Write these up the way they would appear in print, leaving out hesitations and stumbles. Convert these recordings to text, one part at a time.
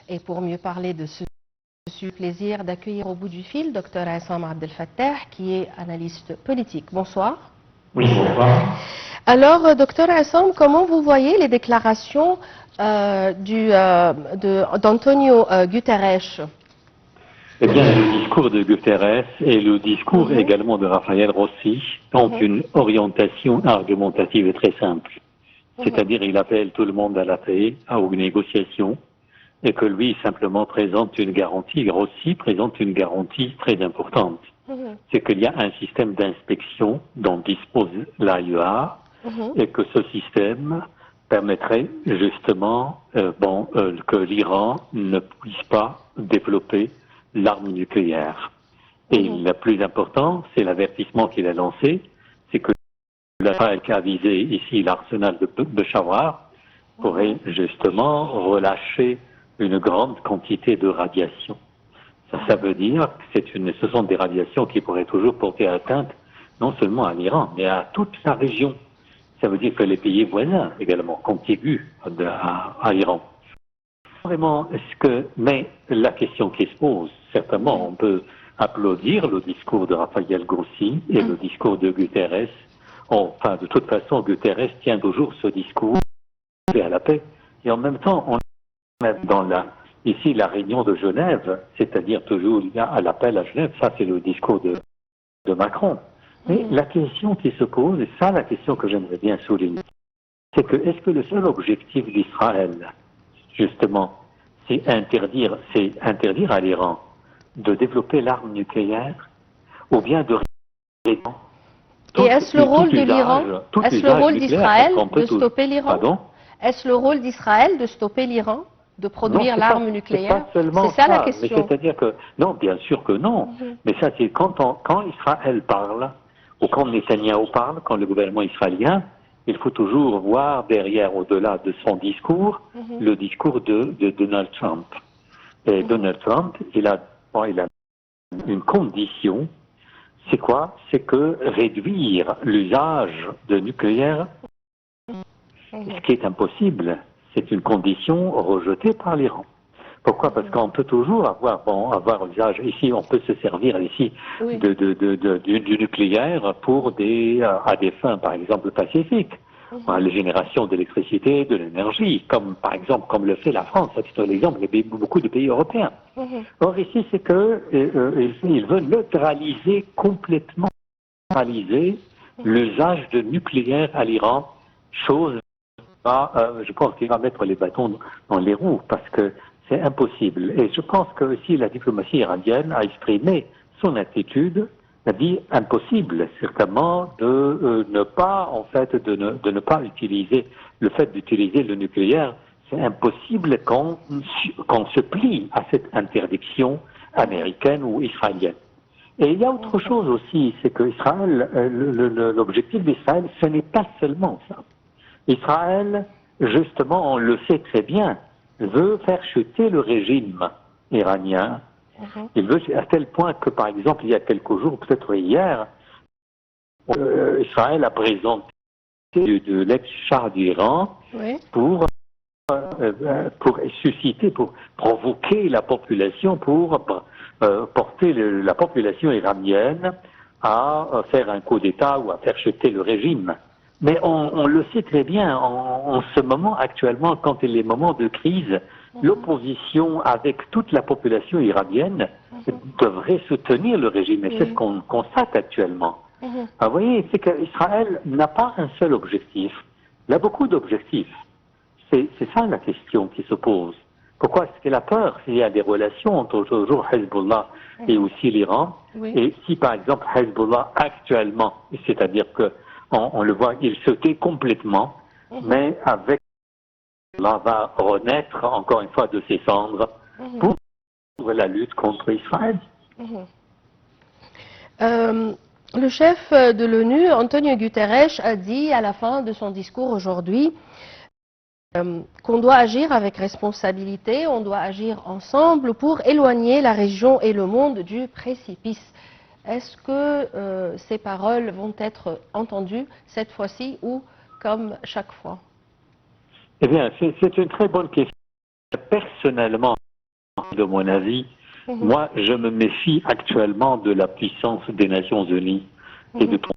Et pour mieux parler de ce j'ai eu le plaisir d'accueillir au bout du fil Dr Aissam Abdel Fattah, qui est analyste politique. Bonsoir. Oui, bonsoir. Alors, Dr Aissam, comment vous voyez les déclarations d'Antonio Guterres? Eh bien, le discours de Guterres et le discours également de Raphaël Rossi ont une orientation argumentative très simple. C'est-à-dire, il appelle tout le monde à la paix, aux négociations, et que lui simplement présente une garantie. Rossi présente une garantie très importante. C'est qu'il y a un système d'inspection dont dispose l'AEA et que ce système permettrait justement que l'Iran ne puisse pas développer l'arme nucléaire. Et le plus important, c'est l'avertissement qu'il a lancé, c'est que l'Israël qui a visé ici l'arsenal de Peshawar pourrait justement relâcher une grande quantité de radiation. Ça veut dire que ce sont des radiations qui pourraient toujours porter atteinte non seulement à l'Iran, mais à toute la région. Ça veut dire que les pays voisins également, contigus à l'Iran. Vraiment, mais la question qui se pose, certainement, on peut applaudir le discours de Raphaël Grossi et le discours de Guterres. Enfin, de toute façon, Guterres tient toujours ce discours à la paix. Et en même temps, on est dans ici la réunion de Genève, c'est-à-dire toujours il y a à l'appel à Genève, ça c'est le discours de Macron. Mais la question qui se pose, et ça la question que j'aimerais bien souligner, c'est que est-ce que le seul objectif d'Israël, justement, c'est interdire à l'Iran de développer l'arme nucléaire, ou bien de réduire et est-ce le rôle de l'Iran, est-ce le rôle d'Israël de stopper l'Iran? Est-ce le rôle d'Israël de stopper l'Iran, de produire l'arme nucléaire? C'est ça la question. C'est-à-dire que, non, bien sûr que non. Mais ça, c'est quand Israël parle, ou quand Netanyahou parle, quand le gouvernement israélien, il faut toujours voir derrière, au-delà de son discours, le discours de Donald Trump. Et Donald Trump, il a une condition, c'est quoi? C'est que réduire l'usage de nucléaire, ce qui est impossible, c'est une condition rejetée par l'Iran. Pourquoi? Parce qu'on peut toujours avoir l'usage, ici on peut se servir ici du nucléaire pour à des fins par exemple pacifiques, la génération d'électricité, de l'énergie, par exemple comme le fait la France, à titre d'exemple, et beaucoup de pays européens. Or ici c'est qu'ils veulent neutraliser complètement l'usage de nucléaire à l'Iran, chose je pense qu'il va mettre les bâtons dans les roues parce que c'est impossible. Et je pense que aussi la diplomatie iranienne a exprimé son attitude, a dit impossible certainement de ne pas utiliser le fait d'utiliser le nucléaire. C'est impossible qu'on se plie à cette interdiction américaine ou israélienne. Et il y a autre chose aussi, c'est que Israël, l'objectif d'Israël, ce n'est pas seulement ça. Israël, justement, on le sait très bien, veut faire chuter le régime iranien. Il veut, à tel point que, par exemple, il y a quelques jours, peut-être hier, Israël a présenté de l'ex-char d'Iran pour susciter, pour provoquer la population, pour porter la population iranienne à faire un coup d'État ou à faire chuter le régime. Mais on le sait très bien, en ce moment actuellement, quand il est moment de crise, l'opposition avec toute la population iranienne devrait soutenir le régime. Et c'est ce qu'on constate actuellement. Vous voyez, c'est qu'Israël n'a pas un seul objectif. Il a beaucoup d'objectifs. C'est ça la question qui se pose. Pourquoi est-ce qu'il a peur s'il y a des relations entre toujours Hezbollah et aussi l'Iran? Et si par exemple Hezbollah actuellement, c'est-à-dire que on le voit, il se tait complètement, mais avec là va renaître encore une fois de ses cendres pour la lutte contre Israël. Le chef de l'ONU, Antonio Guterres, a dit à la fin de son discours aujourd'hui qu'on doit agir avec responsabilité, on doit agir ensemble pour éloigner la région et le monde du précipice. Est-ce que ces paroles vont être entendues cette fois-ci ou comme chaque fois? Eh bien, c'est une très bonne question. Personnellement, de mon avis, moi, je me méfie actuellement de la puissance des Nations Unies et de tout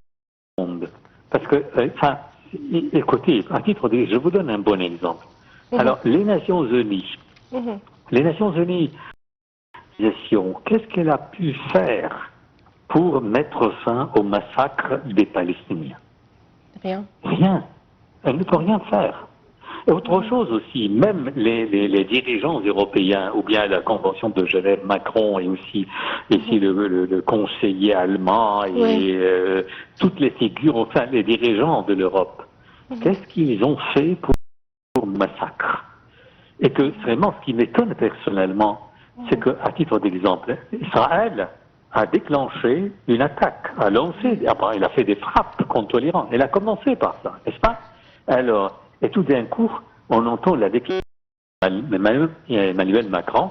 le monde. Parce que, écoutez, à titre de, je vous donne un bon exemple. Alors, les Nations Unies, qu'est-ce qu'elle a pu faire pour mettre fin au massacre des Palestiniens? Rien. Rien. Elle ne peut rien faire. Et autre chose aussi, même les dirigeants européens, ou bien la Convention de Genève, Macron, et aussi ici le conseiller allemand, et toutes les figures, enfin les dirigeants de l'Europe, qu'est-ce qu'ils ont fait pour le massacre? Et que vraiment, ce qui m'étonne personnellement, c'est qu'à titre d'exemple, Israël a déclenché une attaque, a lancé, il a fait des frappes contre l'Iran. Elle a commencé par ça, n'est-ce pas? Alors, et tout d'un coup, on entend la déclaration d'Emmanuel Macron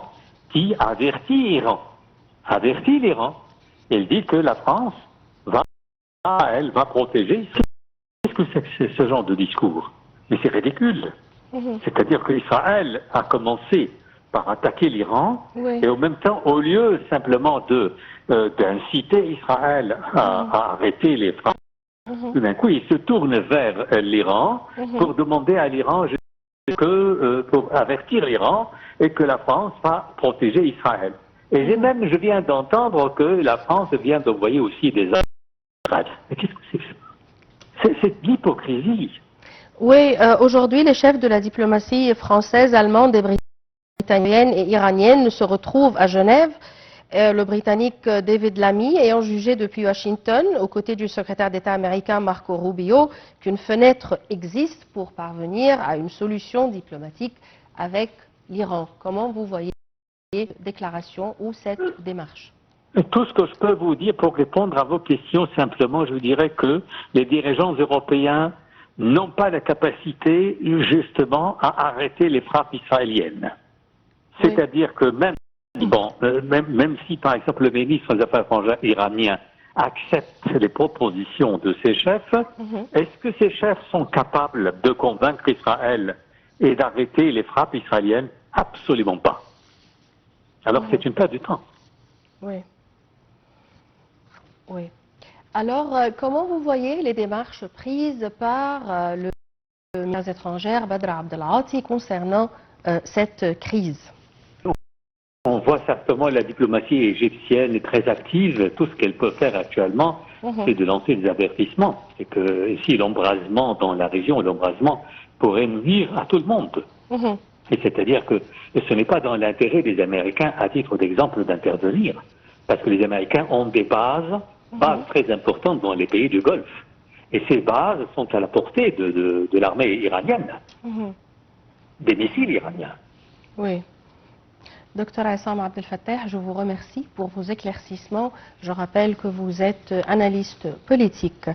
qui avertit l'Iran. Elle dit que la France elle va protéger. Qu'est-ce que c'est ce genre de discours? Mais c'est ridicule. C'est-à-dire qu'Israël a commencé par attaquer l'Iran, et en même temps, au lieu simplement d'inciter Israël à arrêter les frappes, tout d'un coup, il se tourne vers l'Iran pour demander à l'Iran pour avertir l'Iran et que la France va protéger Israël. Et je viens d'entendre que la France vient d'envoyer aussi des armes. Mais qu'est-ce que c'est que ça? C'est de l'hypocrisie. Oui, aujourd'hui, les chefs de la diplomatie française, allemande et britannienne et iranienne se retrouvent à Genève. Le Britannique David Lammy ayant jugé depuis Washington, aux côtés du secrétaire d'État américain Marco Rubio, qu'une fenêtre existe pour parvenir à une solution diplomatique avec l'Iran. Comment vous voyez cette déclaration ou cette démarche? Tout ce que je peux vous dire pour répondre à vos questions, simplement, je vous dirais que les dirigeants européens n'ont pas la capacité, justement, à arrêter les frappes israéliennes. C'est-à-dire que même si, par exemple, le ministre des Affaires étrangères iranien accepte les propositions de ses chefs, est-ce que ces chefs sont capables de convaincre Israël et d'arrêter les frappes israéliennes? Absolument pas. Alors c'est une perte du temps. Oui. Oui. Alors, comment vous voyez les démarches prises par le ministre des Affaires étrangères, Badr Abdelghati, concernant cette crise? On voit certainement la diplomatie égyptienne est très active. Tout ce qu'elle peut faire actuellement, c'est de lancer des avertissements. C'est que ici, l'embrasement dans la région, l'embrasement pourrait nuire à tout le monde. Et c'est-à-dire que ce n'est pas dans l'intérêt des Américains, à titre d'exemple, d'intervenir. Parce que les Américains ont des bases très importantes dans les pays du Golfe. Et ces bases sont à la portée de l'armée iranienne, des missiles iraniens. Oui. Docteur Essam Abdel Fattah, je vous remercie pour vos éclaircissements. Je rappelle que vous êtes analyste politique.